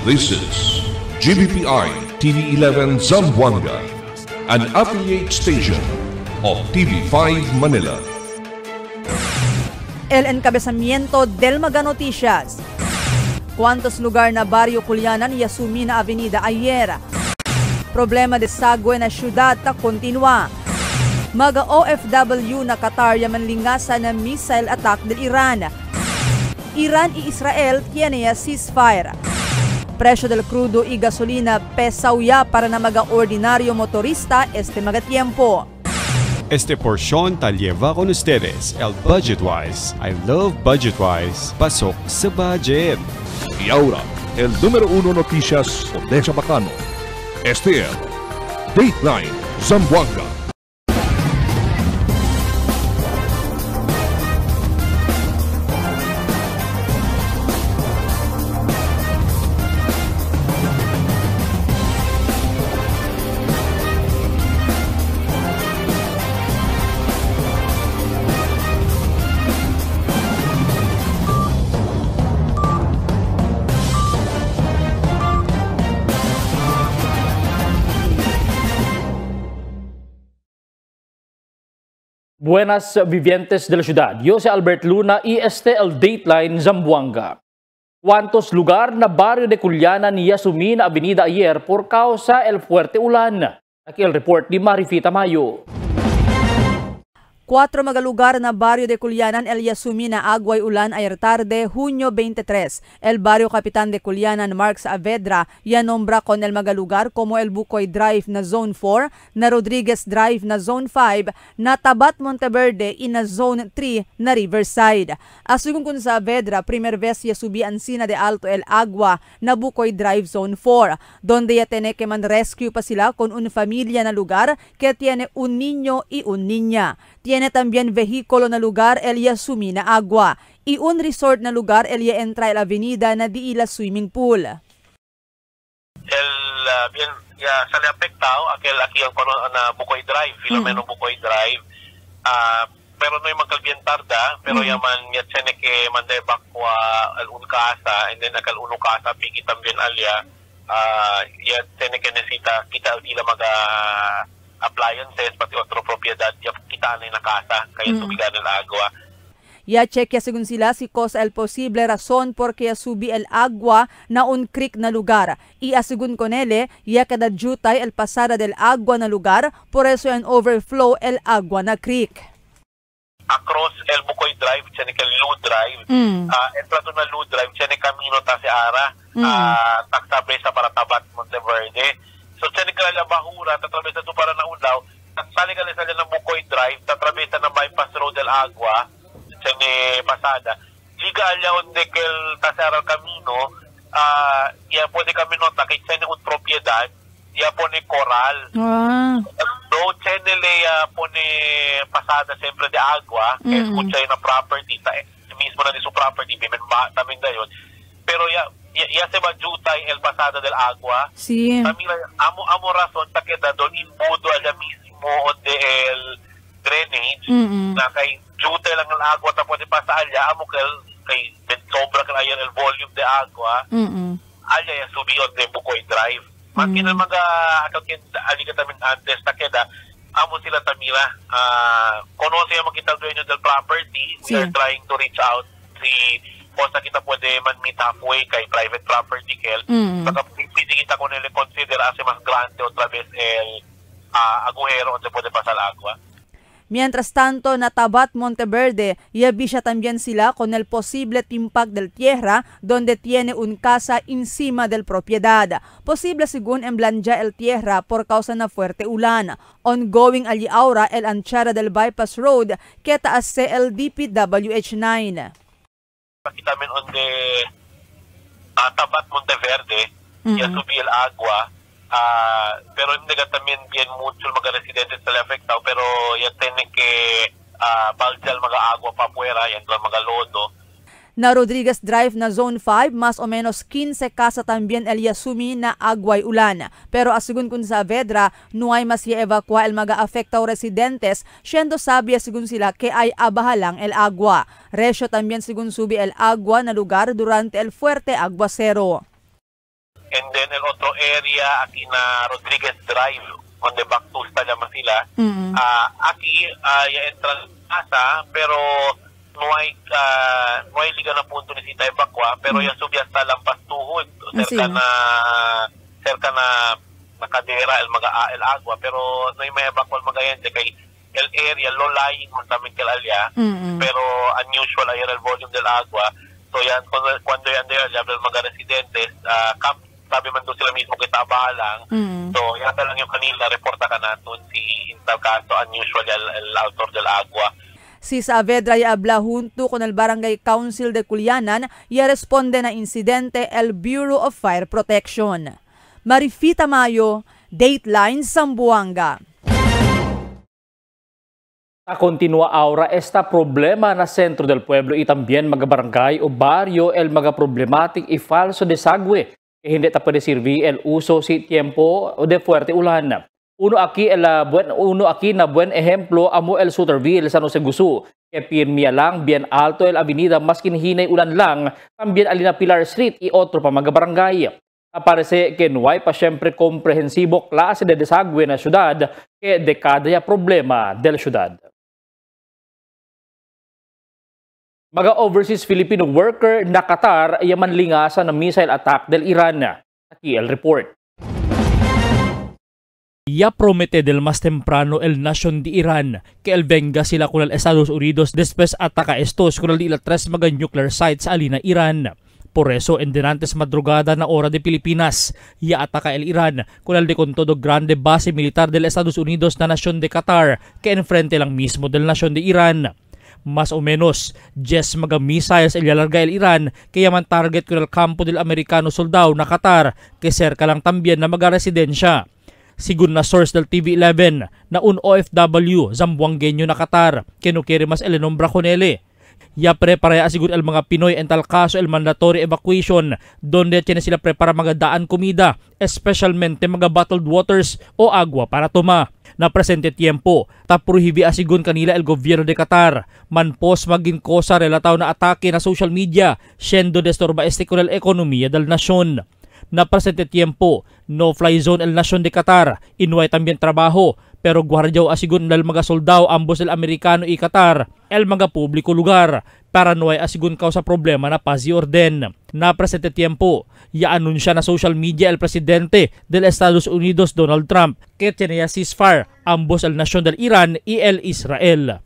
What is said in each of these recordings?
This is GBPI TV11 Zamboanga, an affiliate station of TV5 Manila. El encabezamiento del Maga Noticias. ¿Cuántos lugar na barrio Culianan y asumi na avenida ayer? Problema de sagwe na syudad ta continua. Maga OFW na Qatar ya manlingasa na missile attack del Iran. Iran y Israel tiene ya ceasefire. Presyo del crudo y gasolina pesaw ya para na mga ordinaryo motorista este mga tiempo. Este porción tal lleva con ustedes el Budgetwise. I love Budgetwise. Pasok sa budget. Y ahora, el número 1 noticias de Chabacano. Este es Dateline Zamboanga. Buenas vivientes de la ciudad. Yo soy Albert Luna y este es el Dateline Zamboanga. ¿Cuántos lugar na barrio de Culianan y asumi na avenida ayer por causa el fuerte ulan? Aquí el report ni Marifita Mayo. 4 mga lugar na barrio de Culianan el Yasumi na agway ulan ayer tarde, Hunyo 23. El barrio Kapitan de Culianan, Mark Saavedra, ya nombra con el mga lugar como el Bucoy Drive na Zone 4, na Rodriguez Drive na Zone 5, na Tabat Monteverde y na Zone 3 na Riverside. Asugun kun Saavedra, primer vez ya subi Encina de Alto el Agua na Bucoy Drive Zone 4, donde ya tiene que man rescue pa sila con un familia na lugar que tiene un niño y un niña. Tiene también vehículo na lugar el Yasumi na agua y un resort na lugar el entra el avenida na Diila Swimming Pool. Bien ya sale afectado aquel aquí na Bucoy Drive, Filomeno Bucoy Drive. Pero no hay bien tarda, pero yaman ya tiene que mandar evacua al un casa and then akal uno casa pigi también alia ya tiene que necesita kita tila maga appliances pati otro propiedad ya kita na casa kaya subigan el agua. Ya chequea según sila si cosa el posible razón porque subi el agua na un creek na lugar. Y asegun con ele, ya kada jutay el pasada del agua na lugar, por eso en overflow el agua na creek. Across el Bucoy Drive, tiene que el Lu Drive. Entra doon na Lu Drive, tiene camino ta si Ara, taksabesa para Tabat Monteverde. So tiene que la bahura, tatrabesa to para na ulaw. Sali ka sa ng Bucoy Drive, tatrabesa na bypass road del Agua, tiene pasada. Liga alya onde kel tasara camino, ya pwede kami nota kay tiene un propiedad, ya pone coral. No tiene ya pone pasada siempre de agua, que escucha na property, mismo na di su property, bimenba también dayon. Pero ya se va jutay el pasada del agua. Sí. También amo razón ta queda doon imbudo allá mismo de el drainage na kay jutay lang ng agua ta pwede pasa allá amo kay sobra kaya el volume de agua. Allá ya subió de Bucoy Drive. Makin ang mga akakin aliga tamin antes ta queda amo sila tamira conoce ang makita dueño del property. We are trying to reach out si cosa kita pwede man-meet halfway kay private property kel. Baka pwede kita kung consider as mas grande otra vez el agujero donde puede pasar agua. Mientras tanto, na Tabat Monteverde, yabisya también sila con el posible timpak del tierra donde tiene un casa encima del propiedad. Posible según emblancha el tierra por causa na fuerte ulan. Ongoing ali ahora el anchara del bypass road que taas se el DPWH9. Kita men onde Tabat Monteverde, ya subí el agua, pero hindi ka también bien mucho mga residentes sila afectado, pero ya tiene que baldear mga agua pa afuera, yan mga lodo. Na Rodriguez Drive na Zone 5, mas o menos 15 casa también el Yasumi na agway ulan. Pero asegun kun sa Saavedra, no hay mas i-evacua el mga afectado residentes, siendo sabi asegun sila que ay abahalang el agua. Resyo también segun subi el agua na lugar durante el fuerte aguacero. and then el otro area aquí na Rodriguez Drive on the back to llama sila. Aquí ya entran casa pero no hay liga na punto ni sita evacua pero ya subya hasta lampas tuhod cerca na nakadera el agua pero no hay may evacua el magayente kay el area low lying también que alya pero unusual ayer el volume del agua. So yan, cuando yan ya mga residentes, sabi man doon sila mismo kitabalang. So yan lang yung kanila, reporta ka natin si tal caso unusual el autor del agua. Si Saavedra ya habla junto con el Barangay Council de Culianan y responde na insidente el Bureau of Fire Protection. Marifita Mayo, Dateline Zamboanga. A continua ahora esta problema na centro del pueblo y también mga barangay o barrio el mga problematic y falso desagüe que hindi ta puede servir el uso si tiempo de fuerte ulan. Uno aquí na buen ejemplo amo el Suterville San Jose Gusu que pirmia lang bien alto el avenida mas kinhinay ulan lang también alina Pilar Street y otro pa mga barangay. Aparece que no hay pa siyempre komprehensibo klase de desagüe na syudad que dekada ya problema del syudad. Mga overseas Filipino worker na Qatar ay manlingasan ng missile attack del Iran. Aquí el report. Ya promete del más temprano el nación de Iran que el venga sila con el Estados Unidos después ataca estos con el de 3 mga nuclear sites alina Iran. Por eso, en dinantes madrugada na hora de Pilipinas, ya ataca el Iran con el de con todo grande base militar del Estados Unidos na nación de Qatar que enfrente lang mismo del nación de Iran. Más o menos, 10 mga missiles ilalarga el Iran kaya man target con el campo del americano soldado na Qatar que cerca lang también na mga residensya. Sigun na source del TV11 na un OFW Zamboangueño na Qatar que no quiere mas el nombra con ele. Ya prepara asigur el mga Pinoy en tal caso el mandatory evacuation donde tiene sila prepara mga daan komida, especialmente mga bottled waters o agua para toma. Na presente tiempo, tapruhibi asigun kanila el gobyerno de Qatar, manpos maging kosa relataw na atake na social media, siendo destorba este con el ekonomiya del nasyon. Na presente tiempo, no-fly zone el nasyon de Qatar, inuay también trabaho, pero guardiyaw asigun del mga soldado ambos el Amerikano y Qatar, el mga publiko lugar, para no ay asigun kausa problema na paz y orden. Na presente tiempo, ya anunsya na social media el presidente del Estados Unidos Donald Trump que tenía ceasefire ambos el nasyon del Iran y el Israel.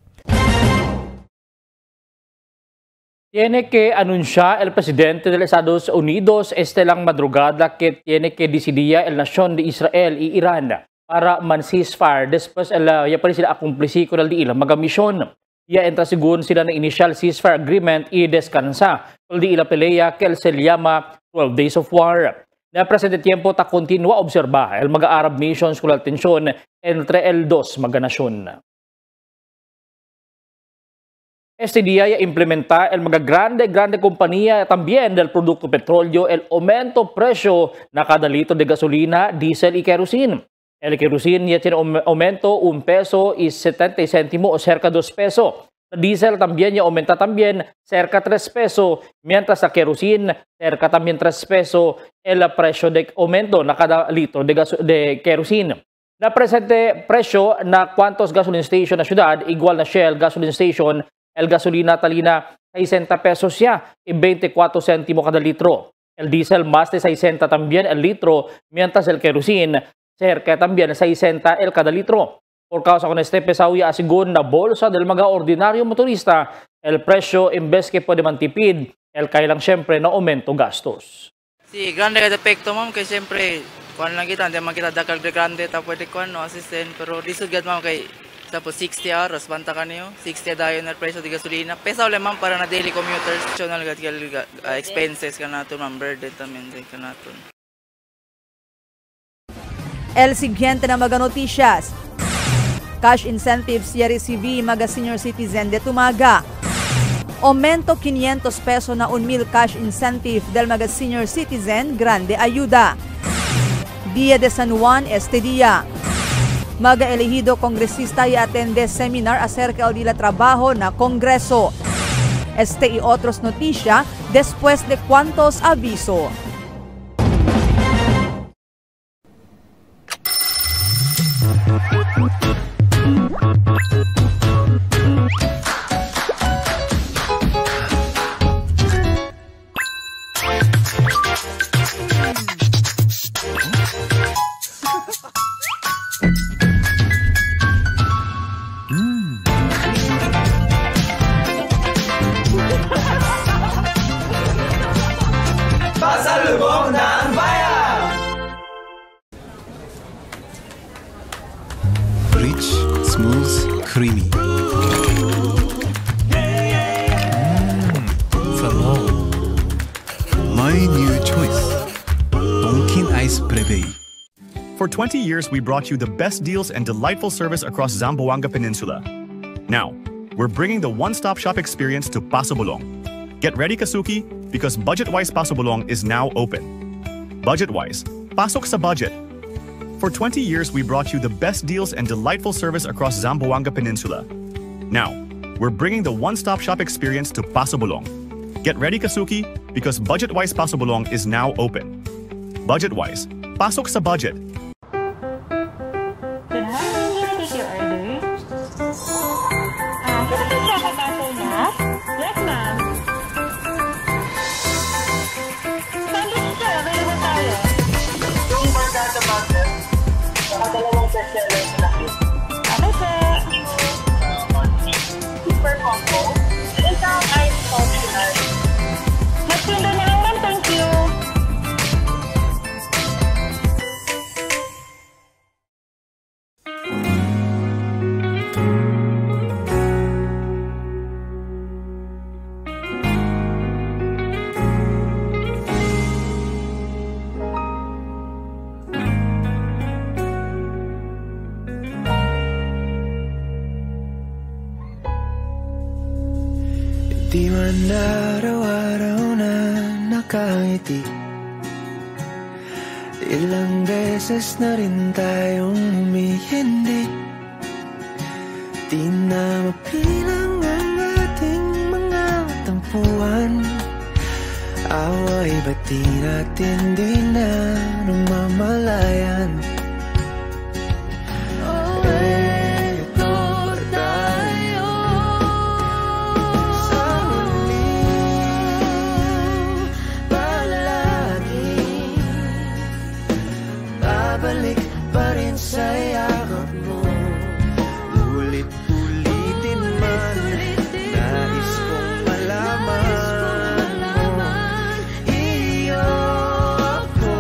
Tiene que anunciar el presidente de los Estados Unidos este lang madrugada que tiene que decidir el nación de Israel y Irán para man-ceasefire. Después, ya pa rin sila akumplisi ko na di ilang mga misyon. Ya entra sigun sila ng initial ceasefire agreement y descansa. Di ila pelea que se llama 12 Days of War. Na presente tiempo ta continua observa el mga Arab nations con la tensión entre el dos mga nasyon. Este día ya implementa el mga grande compañía también del producto petróleo el aumento precio na cada litro de gasolina, diesel y kerosene. El kerosene ya tiene aumento 1 peso y 70 céntimos o cerca 2 pesos. El diesel también ya aumenta también cerca 3 pesos, mientras la kerosene cerca también 3 pesos el precio de aumento na cada litro de kerosene. Na presente precio na cuantos gasoline station na syudad igual na Shell gasoline station el gasolina talina 60 pesos ya y 24 céntimos cada litro. El diesel más de 60 también el litro, mientras el kerosene cerca también 60 el cada litro. Por causa con este pesaw ya asigun na bolsa del mga ordinaryo motorista, el presyo imbes que pwede mantipid, el kailang syempre na aumento gastos. Sí, grande ka epekto ma'am kay syempre kuan lang kita, hindi man kita dakal de grande ta pwede kuan no assistant pero lisod gad ma'am kay tapos 60 hours banta ka niyo 60 dayon na presyo de gasolina pesaw le ma'am para na daily commuters national gad expenses kanaton ma'am burden tamen kanaton. El siguiente na mga noticias. Cash incentives ya recibi mga senior citizen de Tumaga. Aumento 500 peso na 1,000 cash incentive del mga senior citizen, grande ayuda. Dia de San Juan este día. Mga elehido kongresista y atende seminar acerca del trabajo na Kongreso. Este y otros noticia después de cuantos aviso. For 20 years, we brought you the best deals and delightful service across Zamboanga Peninsula. Now, we're bringing the one-stop shop experience to Paso Bulong. Get ready, Kasuki, because Budget-Wise Paso Bulong is now open. Budget-Wise, pasok sa budget. For 20 years, we brought you the best deals and delightful service across Zamboanga Peninsula. Now, we're bringing the one-stop shop experience to Paso Bulong. Get ready, Kasuki, because Budget-Wise Paso Bulong is now open. Budget-Wise, pasok sa budget. Good morning, may I take your order? Can I check a bottle na? Yes, ma'am. Sandwich sir, available tayo. Yung barkada button, dalawang bestseller na lang. Okay, sir. Super combo. Isang ice optional. Mas window na lang, ma'am. Thank you. Di man araw-araw na nakangiti, ilang beses na rin tayong humihindi. Di na mapilang ang ating mga tampuhan, away ba't di natin di na namamalayan? Balik pa rin sa yakap mo, ulit-ulitin man, nais kong malaman mo, iyo ako.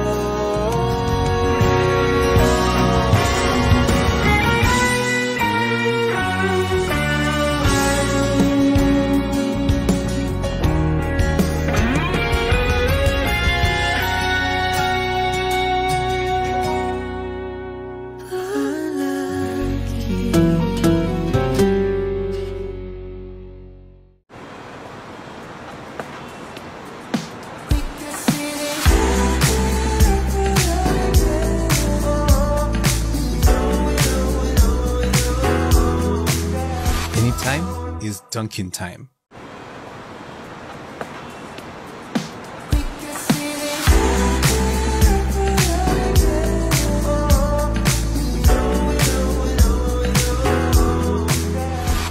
Anytime is Dunkin' time.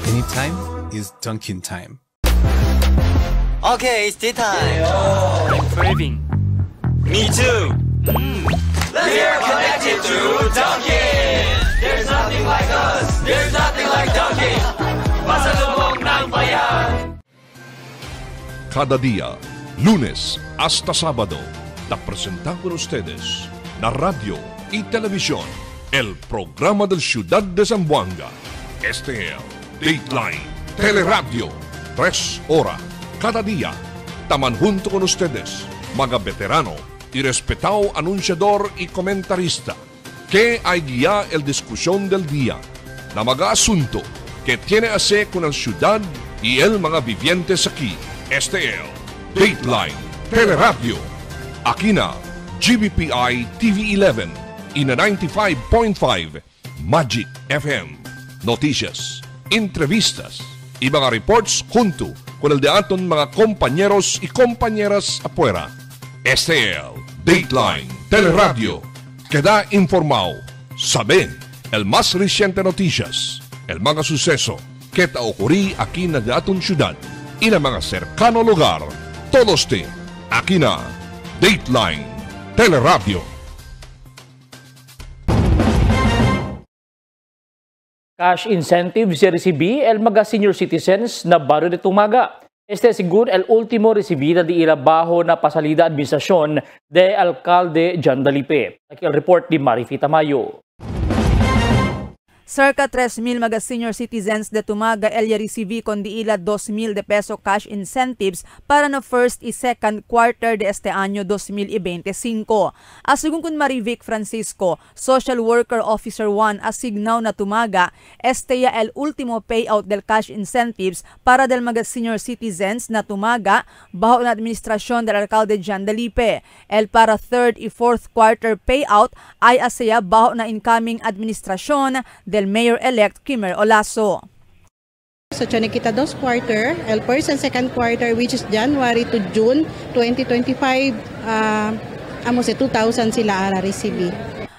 Anytime is Dunkin' time. Okay, it's tea time. I'm craving. Me too. We're connected to Dunkin'. There's nothing like us. There's nothing like Dunkin'. Pasalubong ng bayan. Cada día, lunes hasta sábado, la presentan con ustedes la radio y televisión, el programa del Ciudad de Zamboanga. Este es Dateline Teleradio, 3 horas cada día. Taman junto con ustedes, mga veterano y respetado anunciador y comentarista, que hay guía el discusión del día, na mga asunto que tiene a hacer con la ciudad y el mga vivientes aquí. Este es Dateline Teleradio. Aquí na GBPI TV11 y na 95.5 Magic FM. Noticias, entrevistas y mga reports junto con el de aton mga compañeros y compañeras afuera. Este es Dateline Teleradio, que da informado, sabe el más reciente noticias, el mga suceso que ta ocurrí aquí na de aton ciudad y na mga cercano lugar. Todos de aquí na Dateline Teleradio. Cash incentive si recibi el mga senior citizens na barrio de Tumaga. Este según el último recibida de ila bajo na pasalida administrasyon de Alcalde Jan Dalipe. Aquí el report ni Marifita Mayo. Cerca 3,000 mga senior citizens de Tumaga el recibí con diila 2,000 de peso cash incentives para na first y second quarter de este año 2025. Asugun kun Marivic Francisco, Social Worker Officer 1 asignaw na Tumaga, este ya el último payout del cash incentives para del mga senior citizens na Tumaga bajo na administrasyon del alcalde Jan Dalipe. El para third y fourth quarter payout ay asaya bajo na incoming administrasyon del Mayor-elect Kimmer Olaso. So, tiyan kita 2 quarter, el first and second quarter, which is January to June 2025, 2,000 sila ara receive.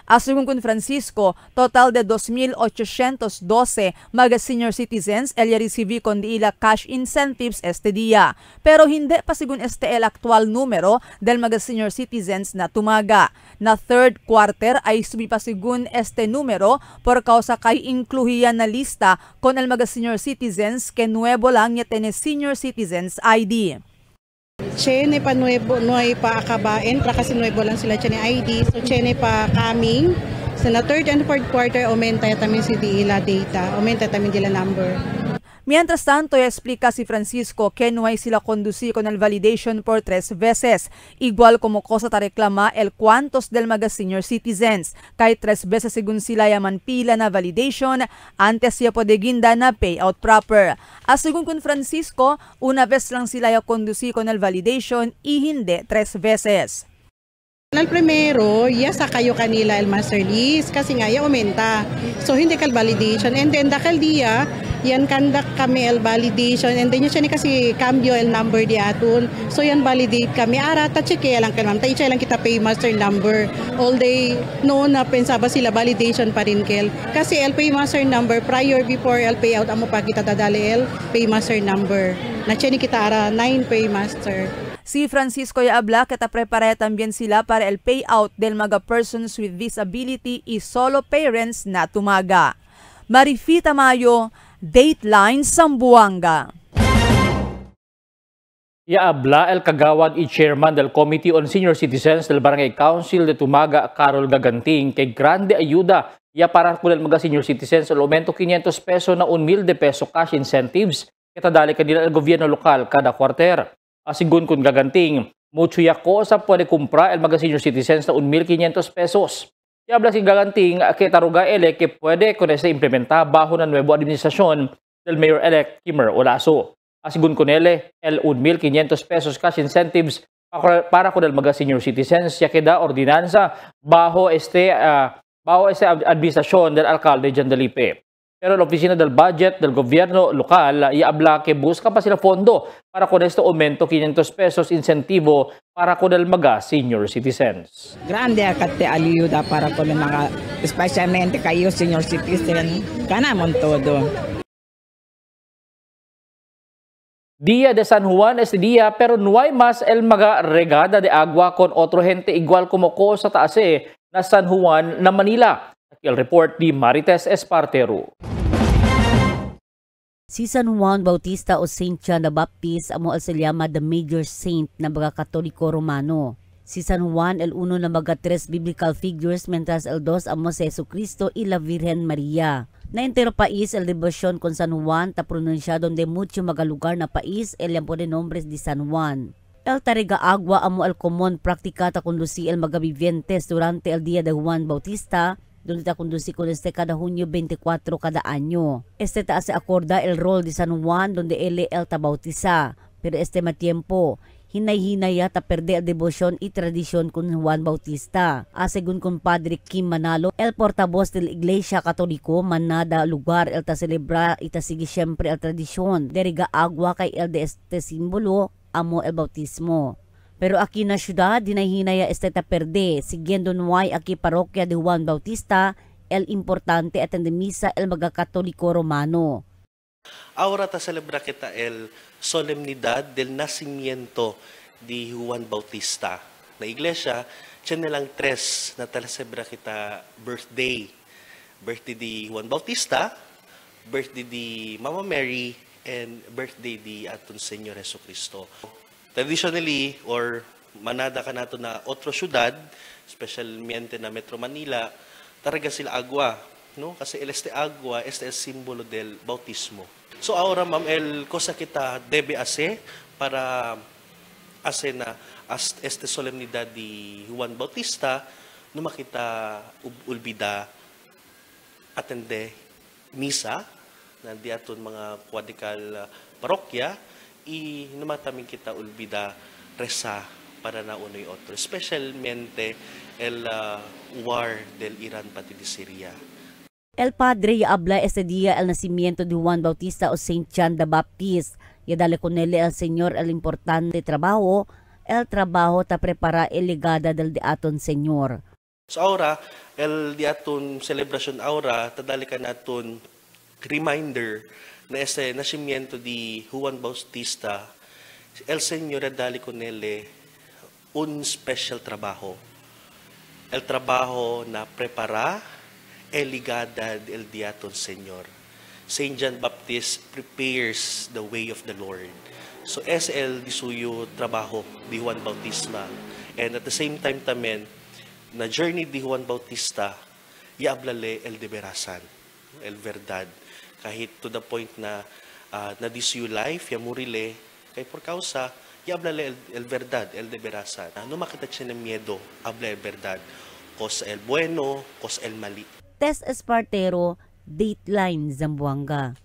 Asugun kun Francisco, total de 2,812 mga senior citizens el recibí con diila cash incentives este dia. Pero hindi pa sigun este el aktual numero del mga senior citizens na Tumaga. Na third quarter ay subi pa sigun este numero por causa kay incluhiya na lista con el mga senior citizens que nuevo lang ya tiene senior citizens ID. Chene pa nuevo, no ay pa akabain, kasi nuevo lang sila chene ID. So chene pa coming. So na third and fourth quarter, aumenta tamin si diila data, aumenta tamin dila number. Mientras tanto, explica si Francisco que no hay sila conduci con el validation por 3 veces, igual como cosa ta reklama el cuantos del mga senior citizens, kay 3 veces según sila yaman pila na validation, antes siya pwede ginda na payout proper. Según kun Francisco, una vez lang sila ya conduci con el validation y hindi 3 veces. Al primero, ya sa kayo kanila el master list kasi nga ya aumenta. So hindi kal validation and then dakal dia yan kandak kami el validation and then yun kasi cambio el number di aton. So yan validate kami ara ta check lang kan ma'am. Ta lang kita pay master number. All day no na pensaba sila validation pa rin kel. Kasi el pay master number prior before el payout amo pa kita tadali el pay master number. Na check kita ara 9 pay master. Si Francisco ya habla que ta prepara también sila para el payout del mga persons with disability y solo parents na Tumaga. Marifita Mayo, Dateline Zamboanga. Ya habla el kagawad y chairman del Committee on Senior Citizens del Barangay Council de Tumaga, Carol Gaganting, kay grande ayuda ya para po del mga senior citizens el aumento 500 peso na 1,000 de peso cash incentives kitadali kanila el gobyerno lokal kada kwarter. Asigun kun Gaganting, mucho ya cosa puede comprar el mga senior citizens na 1,500 pesos. Y habla si Gaganting que taruga ele que puede con ese implementar bajo na nuevo administrasyon del Mayor-elect Kimmer Olaso. Asigun kun ele, el 1,500 pesos cash incentives para con el mga senior citizens ya queda ordinanza bajo este administrasyon del alcalde Jan Dalipe. Pero la oficina del budget del gobierno local habla que busca pa sila fondo para con este aumento 500 pesos incentivo para con el mga senior citizens. Grande akate ayuda para con el mga, especialmente kayo senior citizen, kanamon todo. Día de San Juan este día, pero no hay más el mga regada de agua con otro gente igual como ko sa taas na San Juan na Manila. El report di Marites Espartero. Si San Juan Bautista o Saint John the Baptist amo al silyama the major saint na mga Katoliko Romano. Si San Juan el uno na mga 3 biblical figures mientras el 2 amo si Jesucristo y la Virgen María. Na entero país el devoción con San Juan ta pronunciado de mucho mga lugar na país el yampo de nombres di San Juan. El tariga agua amo el common praktika ta conduci el mga vivientes durante el día de Juan Bautista donde ta conduci con este cada Junio 24 cada año. Este ta se acorda el rol de San Juan donde él el ta bautiza. Pero este matiempo, hinay-hinaya ta perde el devoción y tradisyon con Juan Bautista. Según con Padre Kim Manalo, el portavoz del Iglesia Katoliko, manada lugar el ta celebra ita sige siempre el tradisyon. Deriga agua kay el de este simbolo amo el bautismo. Pero aquí na syudad, dinayhinaya este ta perde, siguiendo nuay aquí parokya de Juan Bautista, el importante at misa el mga Katoliko Romano. Ahora ta celebra kita el solemnidad del nacimiento de Juan Bautista. Na iglesia, tiyan nilang 3 na celebra kita birthday. Birthday di Juan Bautista, birthday di Mama Mary, and birthday di aton Señor Jesucristo. Traditionally, or manada ka nato na otro syudad, specialmente na Metro Manila, taraga sila agwa. no? Kasi el este agua, este es símbolo del bautismo. So ahora, ma'am, cosa kita debe hacer para hacer na este solemnidad di Juan Bautista, no makita ulbida atende misa na diaton mga quadrical parokya, numatamin kita ulbida resa para na unoy otro, especialmente el war del Iran pati de Syria. El Padre habla ese día el nacimiento de Juan Bautista o Saint John the Baptist. Y dale con él al Señor el importante trabajo, el trabajo ta prepara el legada del diaton Señor. So ahora, el diaton celebration ahora, tadali ka naton reminder na ese nacimiento di Juan Bautista, el Señor dali con él un special trabajo. El trabajo na prepara el legada del diaton Señor. Saint John Baptist prepares the way of the Lord. So ese el disuyo trabajo di Juan Bautista. And at the same time tamen, na journey di Juan Bautista, iablale el deberasan, el verdad. Kahit to the point na disuyo life, yamurile, kay por causa, iablale el verdad, el deberasan. No makita siya ng miedo, habla el verdad. Kos el bueno, kos el mali. Tess Espartero, Dateline Zamboanga.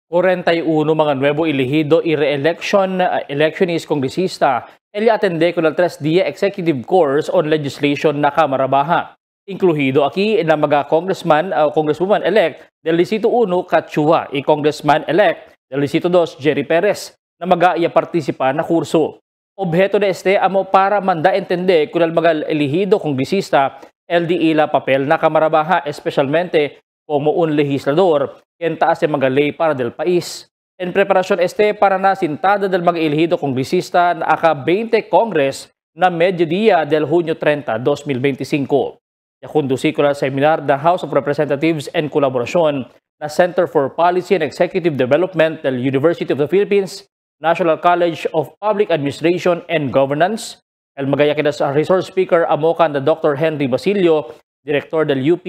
41 mga nuevo elegido y electionist kongresista el atende con el 3-día executive course on legislation na Cámara Baja. Incluido aquí na mga congresswoman-elect del Distrito 1 Kachua y congressman-elect del Distrito 2 Jerry Perez na mag-participa na kurso. Objeto de este amo para manda entende con el mga elegido kongresista LDE la papel na Cámara Baja, especialmente como un legislador quien taas de mga ley para del país. En preparación para na sintada del mga elegido kongresista na aka-20 Congress na mediodía del Junio 30, 2025. Ya conducí con el seminar ng House of Representatives en kolaborasyon na Center for Policy and Executive Development del University of the Philippines, National College of Public Administration and Governance, el magayakin sa resource speaker amokan na Dr. Henry Basilio, Director del UP,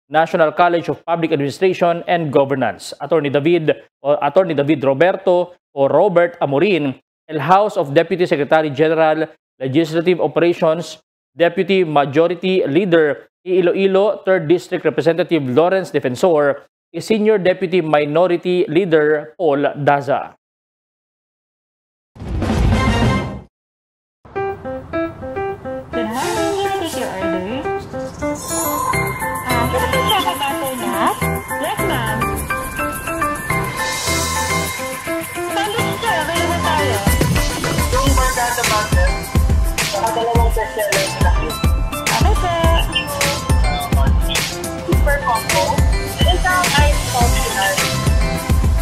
National College of Public Administration and Governance, Attorney David Roberto o Robert Amorin, el House of Deputy Secretary General, Legislative Operations, Deputy Majority Leader, Iloilo 3rd District Representative Lawrence Defensor, y Senior Deputy Minority Leader Paul Daza. Yes, ma'am. Sandwich sir, available tayo. Yung barkada butter, nakadalawang bestseller na cute. Ano sir? Super combo. Isang ice coffee ice.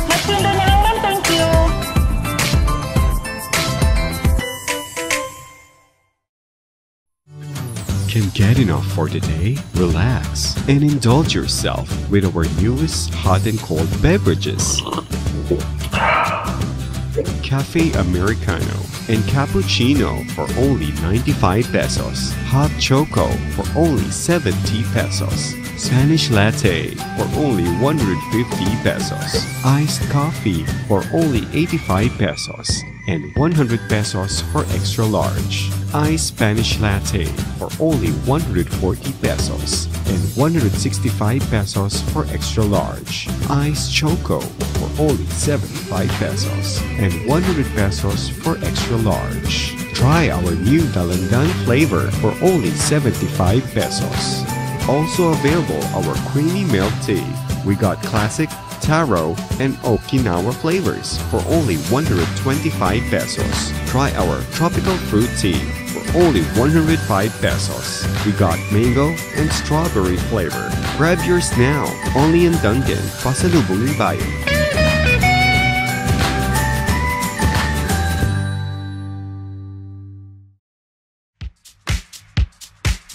Mas pinda na lang ma'am, thank you. Can't get enough for today? Relax and indulge yourself with our newest hot and cold beverages. Cafe Americano and Cappuccino for only 95 pesos. Hot Choco for only 70 pesos. Spanish Latte for only 150 pesos. Iced Coffee for only 85 pesos. And 100 pesos for extra large. Iced Spanish Latte for only 140 pesos. And 165 pesos for extra large. Iced Choco for only 75 pesos. And 100 pesos for extra large. Try our new Dalandan flavor for only 75 pesos. Also available our creamy milk tea. We got classic, taro, and Okinawa flavors for only 125 pesos. Try our tropical fruit tea for only 105 pesos. We got mango and strawberry flavor. Grab yours now, only in Dunkin', Pasalubong Bayan.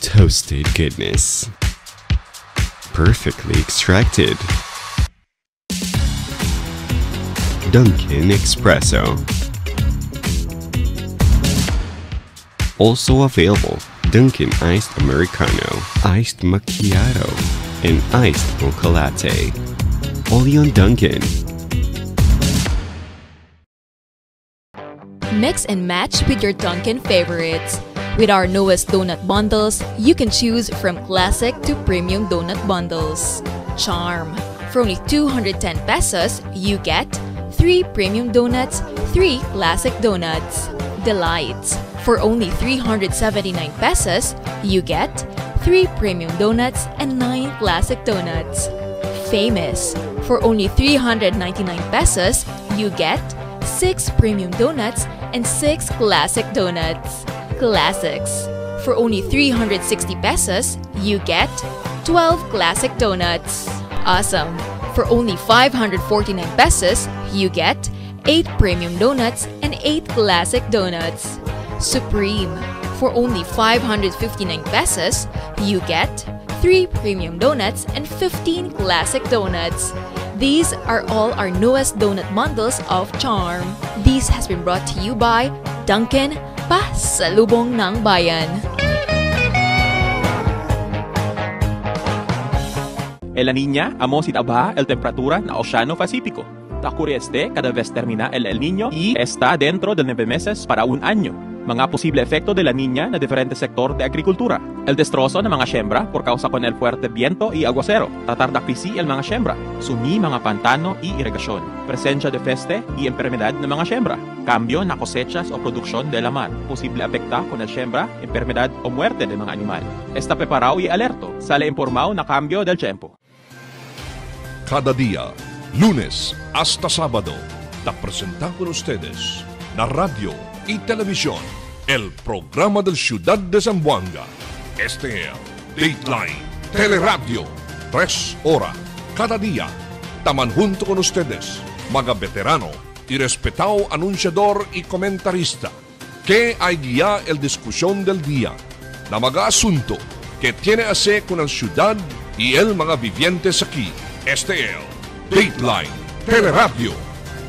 Toasted goodness. Perfectly extracted. Dunkin' Espresso. Also available Dunkin' Iced Americano, Iced Macchiato, and Iced Mocha Latte. Only on Dunkin'. Mix and match with your Dunkin' favorites. With our newest donut bundles, you can choose from classic to premium donut bundles. Charm. For only 210 pesos, you get 3 premium donuts, 3 classic donuts. Delights. For only 379 pesos, you get 3 premium donuts and 9 classic donuts. Famous. For only 399 pesos, you get 6 premium donuts and 6 classic donuts. Classics. For only 360 pesos, you get 12 classic donuts. Awesome. For only 549 pesos, you get 8 premium donuts and 8 classic donuts. Supreme. For only 559 pesos, you get 3 premium donuts and 15 classic donuts. These are all our newest donut bundles of Charm. This has been brought to you by Dunkin', pasalubong ng bayan. En la Niña, amo si Aba el temperatura na Oceano Pacífico. Ocurre cada vez termina el Niño y está dentro de 9 meses para un año. Mga posible efecto de la Niña na diferente sector de agrikultura. El destrozo ng mga siembra por causa con el fuerte viento y aguacero. Tatar da krisi el mga siembra. Sumi mga pantano y irrigasyon. Presencia de peste y enfermedad ng mga siembra. Cambio na cosechas o produksyon de la mar. Posible afecta con el siembra, enfermedad o muerte de mga animal. Está preparado y alerto. Sale informado na cambio del tiempo. Cada día, lunes hasta sábado, te presentamos con ustedes la radio y televisión, el programa del Ciudad de Zamboanga. Este es Dateline Teleradio, 3 horas cada día. Taman junto con ustedes, mga veterano y respetado anunciador y comentarista, que hay guía el discusión del día, la mga asunto que tiene a hacer con la ciudad y el mga vivientes aquí. Este es Dateline Teleradio.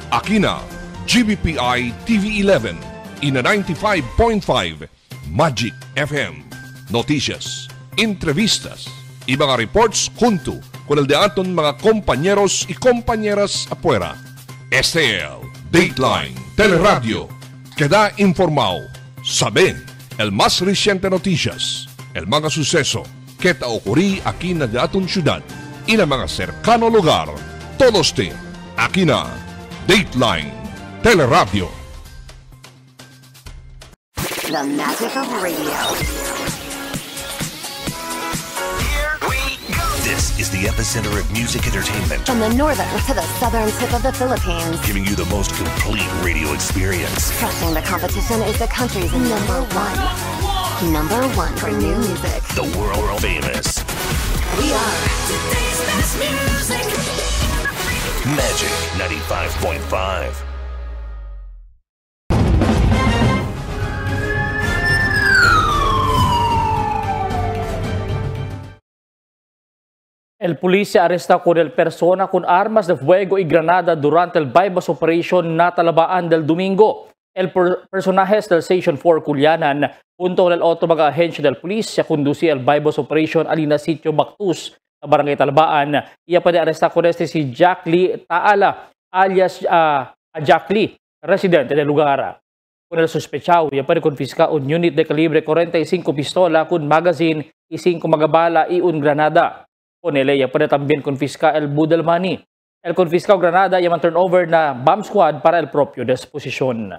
Aquí na GBPI TV11 y na 95.5 Magic FM. Noticias, entrevistas y mga reports junto con el de aton mga compañeros y compañeras afuera. Este es Dateline Teleradio. Queda informado, sabe el más reciente noticias, el mga suceso que te ocurrí aquí na de aton ciudad y na mga cercano lugar. Todos te aquí na Dateline Teleradio. The magic of radio. Here we go. This is the epicenter of music entertainment. From the northern to the southern tip of the Philippines. Giving you the most complete radio experience. Crushing the competition is the country's number one. Number one for new music. The world famous. We are today's best music. Magic 95.5. El policía arresta con el persona con armas de fuego y granada durante el bypass operation na talabaan del domingo. El personaje del Station 4 Culianan, junto con el otro mga ahensya del policía, conducía el bypass operation alina sitio Bactus, sa barangay Talabaan. Iya pa arresta con si Jack Lee Taala, alias Jack Lee, residente del lugar. Con el sospechado, iya pa confisca un unit de calibre 45 pistola con magazine y 5 mga bala y un granada. Con él, iya pa también confisca el budel money. El confiscado granada iya man turnover na bomb squad para el propio disposisyon.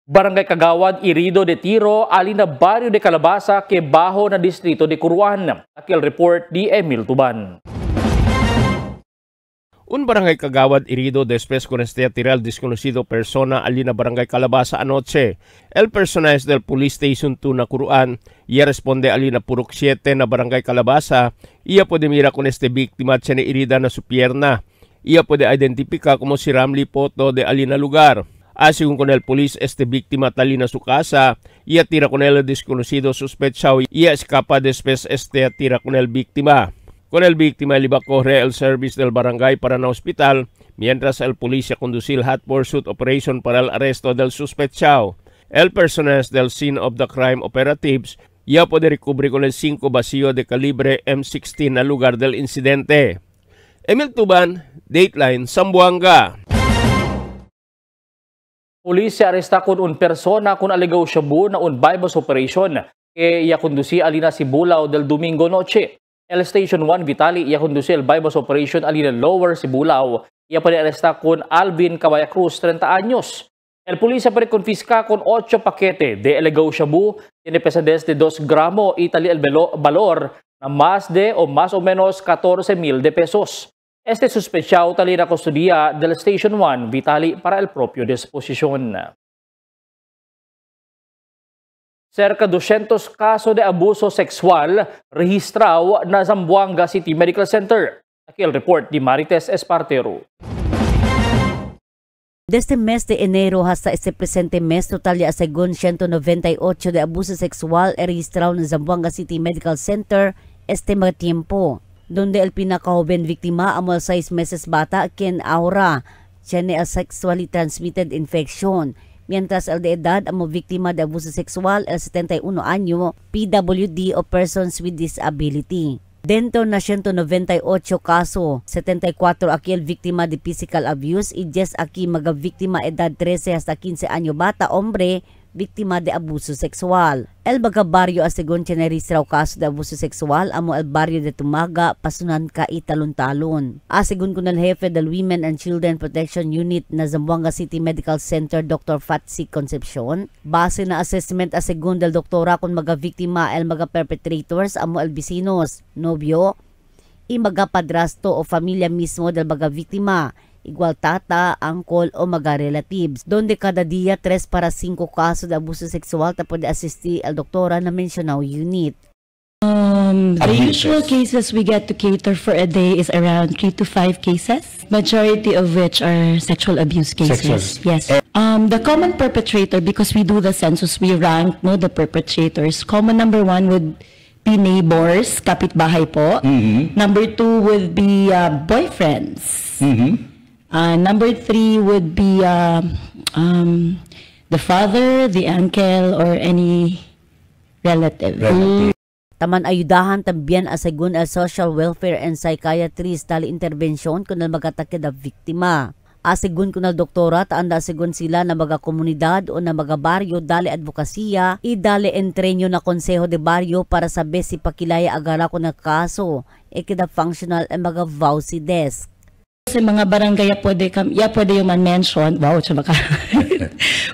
Barangay Kagawad, Irido de Tiro, alina barrio de Calabasa, que bajo na distrito de Curuan. Akil report di Emil Tuban. Un barangay Kagawad, Irido, después con este tiral desconocido persona alina barangay Calabasa anoche. El personaje del Police Station 2 na Curuan, ia responde alina Purok 7 na barangay Calabasa, ia puede mira con este biktima tiene herida na su pierna. Ia puede identificar como si Ramli Poto de alina lugar. Según con el polis, este víctima talina su casa y tira con el desconocido sospechado y escapa después tira con el víctima. Con el víctima, iba corre el service del barangay para na hospital, mientras el policía conducir hot pursuit operation para el arresto del sospechado. El personas del scene of the crime operatives ya puede recobre con el 5 vacío de calibre M16 na lugar del incidente. Emil Tuban, Dateline, Zamboanga. Pulis aresta kun un persona kun aligaw shabu na un bypass operation que ia conduci alina si Bulao del Domingo noche. El Station 1 Vitali ia conduci el bypass operation alina Lower si Bulao. Ia pwede aresta kun Alvin Cabaya Cruz, 30 años. El pulisya pwede confisca con 8 pakete de aligaw shabu tiene pesades de 2 gramo y tali el valor na más o menos 14,000 de pesos. Este sospechado tali na custodia del Station 1 Vitali para el propio disposición. Cerca 200 casos de abuso sexual registrado na Zamboanga City Medical Center. Aquí el report de Marites Espartero. Desde mes de enero hasta este presente mes, total ya según 198 de abuso sexual registrado en Zamboanga City Medical Center este mga tiempo, donde el pinakajoven viktima amo 6 meses bata quien ahora tiene a sexually transmitted infection, mientras el de edad amo víctima de abuso sexual el 71 año PWD o persons with disability. Dentro na 198 kaso, 74 aquí el víctima de physical abuse y 10 aquí mga víctima edad 13 hasta 15 año bata hombre víctima de abuso sexual. El baga barrio asegun tineregistrao kaso de abuso sexual amo el barrio de Tumaga, Pasunan ka Italon-Talon. Asegun kun el jefe del Women and Children Protection Unit na Zamboanga City Medical Center Dr. Fatsi Concepcion, base na assessment asegun del doktora kun mga viktima el mga perpetrators amo el vecinos, nobyo, y mga padrasto o familia mismo del mga viktima, igual tata, angkol o mga relatives, donde cada dia 3 para 5 kaso de abuso sexual ta pwede assistir al doktora na mencionado unit. The usual cases we get to cater for a day is around 3 to 5 cases, majority of which are sexual abuse cases. Yes. The common perpetrator, because we do the census, we rank the perpetrators. Common number 1 would be neighbors, kapitbahay po. Number 2 would be boyfriends. Number 3 would be the father, the uncle, or any relative. Taman ayudahan también asegun al social welfare and psychiatrist tali intervensyon kunal magatakid ang viktima. Asegun kunal doktora taanda asegun sila na mga komunidad o na mga baryo dali advokasya i dali entrenyo na konseho de baryo para sabi si pakilaya agara ko na kaso ikida functional ang mga VAUSI desk. Sa mga barangay pwede yung man-mention, wow,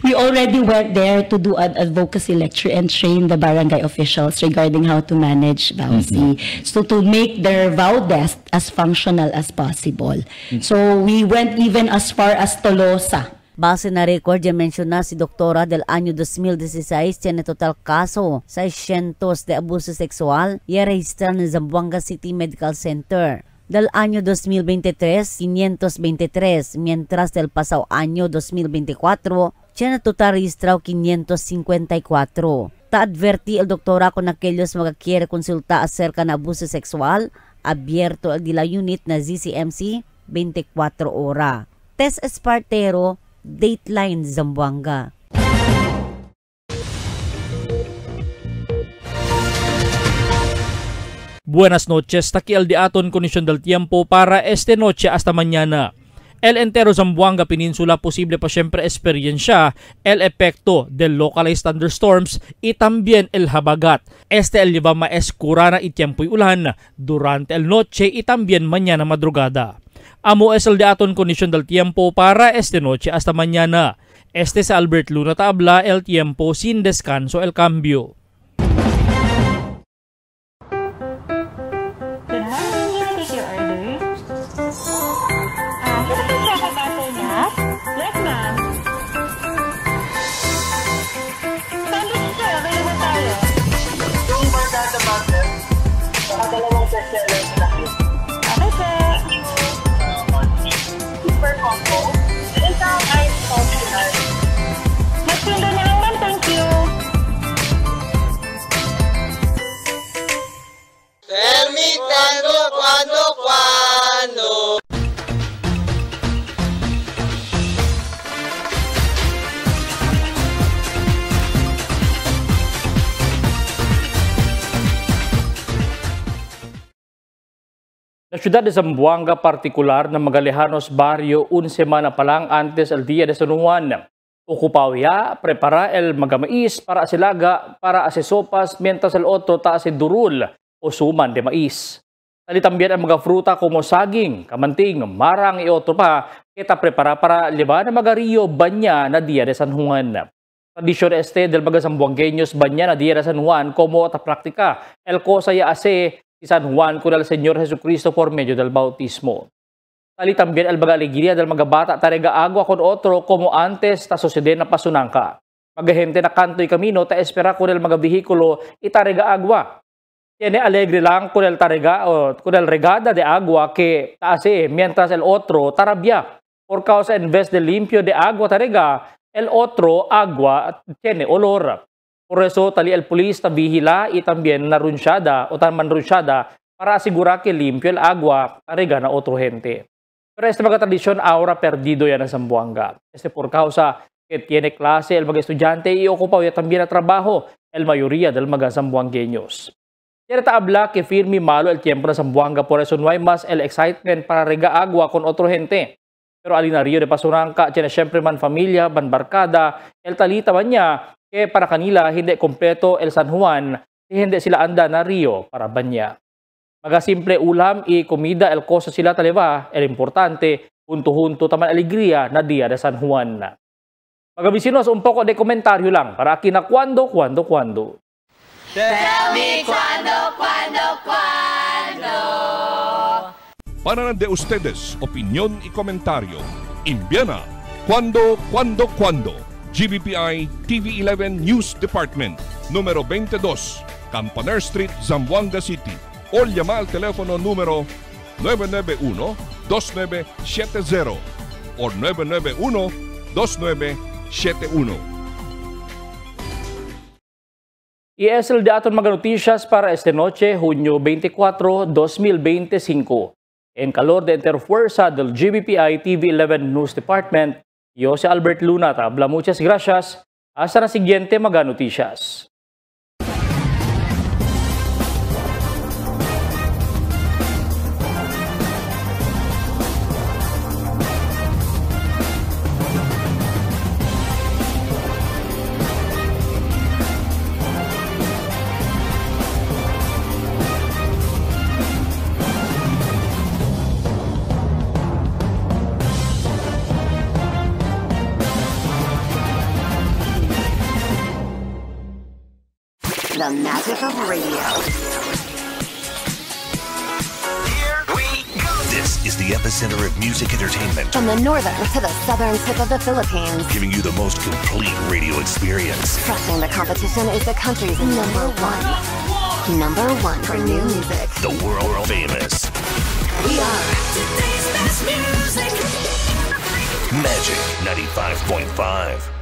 we already went there to do an advocacy lecture and train the barangay officials regarding how to manage VAUSI. So to make their VAU desk as functional as possible. So we went even as far as Tolosa. Base na record, ya mention na si Doktora del año 2016 tiene total kaso 600 de abuso sexual y registrar en Zamboanga City Medical Center. Del año 2023, 523, mientras del pasado año 2024, tiene total registrado 554. Ta-adverti el doktora con aquellos mga quiere consulta acerca ng abuso sexual, abierto el de la unit na ZCMC 24 ora. Tess Espartero, Dateline, Zamboanga. Buenas noches, taki el diaton kondisyon del tiempo para este noche hasta mañana. El entero Zamboanga Peninsula posible pa siempre experiencia el efecto del localized thunderstorms y también el habagat. Este el lleva maescurana y tiempo y ulan durante el noche y también mañana madrugada. Amo es el diaton kondisyon del tiempo para este noche hasta mañana. Este sa Albert Luna tabla el tiempo sin descanso el cambio. Super combo. Isang ice coffee. Mas yun doon naman, thank you. ciudad de Zamboanga particular na Magallanes Barrio un semana pa lang antes el día de San Juan. Ocupado ya prepara el magamais para asilaga para ase sopas mientras el otro ta ase durul o suman de mais. Tali también ang mga fruta como saging, kamanting, marang y otro pa kita prepara para liba na magario banya na día de San Juan. Tradisyon este del mga Zamboangueños banya na día de San Juan como ta praktika el cosa ya ase San Juan con el Señor Jesucristo por medio del bautismo. Tali también el mga alegría del mga bata tarega agua con otro como antes ta sucede na pasunangka. Mga gente na kanto y camino ta espera con el mga vehikulo itarega agua. Tiene alegre lang con el tarega o con el regada de agua que hace mientras el otro tarabia. Por causa en vez de limpio de agua tarega, el otro agua tiene olor. Por eso, tali el polis vigila y también na runsyada o taman runsyada para asigura que limpio el agua tarega na otro gente. Pero este mga tradisyon ahora perdido yan en Zamboanga. Este por causa que tiene clase el mga estudyante y ocupado ya también a trabajo el mayoría del mga Zamboangueños. Tiene habla que firme malo el tiempo de Zamboanga, por eso no hay más el excitement para rega agua con otro gente. Pero alinario de Pasunangka, tiene siempre man familia, man barkada, el talita man niya, que para kanila hindi kompleto el San Juan, hindi sila anda na Rio para banya. Mga simple ulam y comida el cosa sila taliba, el importante, junto-junto taman alegría na Dia de San Juan. Mga vecinos, un poco de komentaryo lang para aquí na cuando. Tell me cuando. Para de ustedes, opinión y comentario. Envíana cuando. GBPI TV11 News Department, número 22, Campaner Street, Zamboanga City. O llama al teléfono número 991-2970 o 991-2971. Y es el dato de mga noticias para esta noche, junio 24, 2025. En calor de interfuerza del GBPI TV11 News Department, yo si Albert Luna, tabla muchas gracias. Hasta la siguiente mga noticias. The magic of radio. Here we go. This is the epicenter of music entertainment. From the northern to the southern tip of the Philippines. Giving you the most complete radio experience. Crushing the competition is the country's number one. Number one for new music. The world famous. We are today's best music. Magic 95.5.